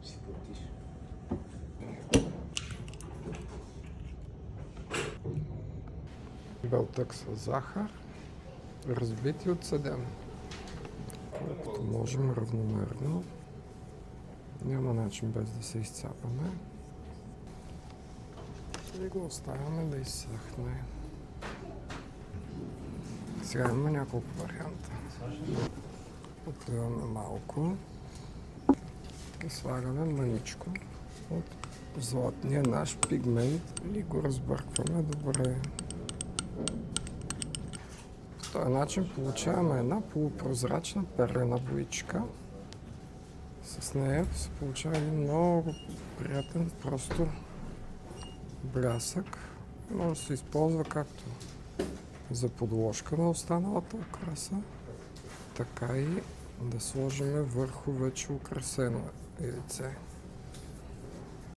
си платиш. Белтък с захар, разбит и отседен. Колкото можем равномерно. Няма начин без да се изцапаме. И го оставяме да изсъхне. Сега има няколко варианта. Отливаме малко и слагаме мъничко от златния наш пигмент и го разбъркваме добре. По този начин получаваме една полупрозрачна перлена боичка. С нея се получава един много приятен просто блясък. Може да се използва както за подложка на останалата украса, така и да сложим върху вече украсено яйце.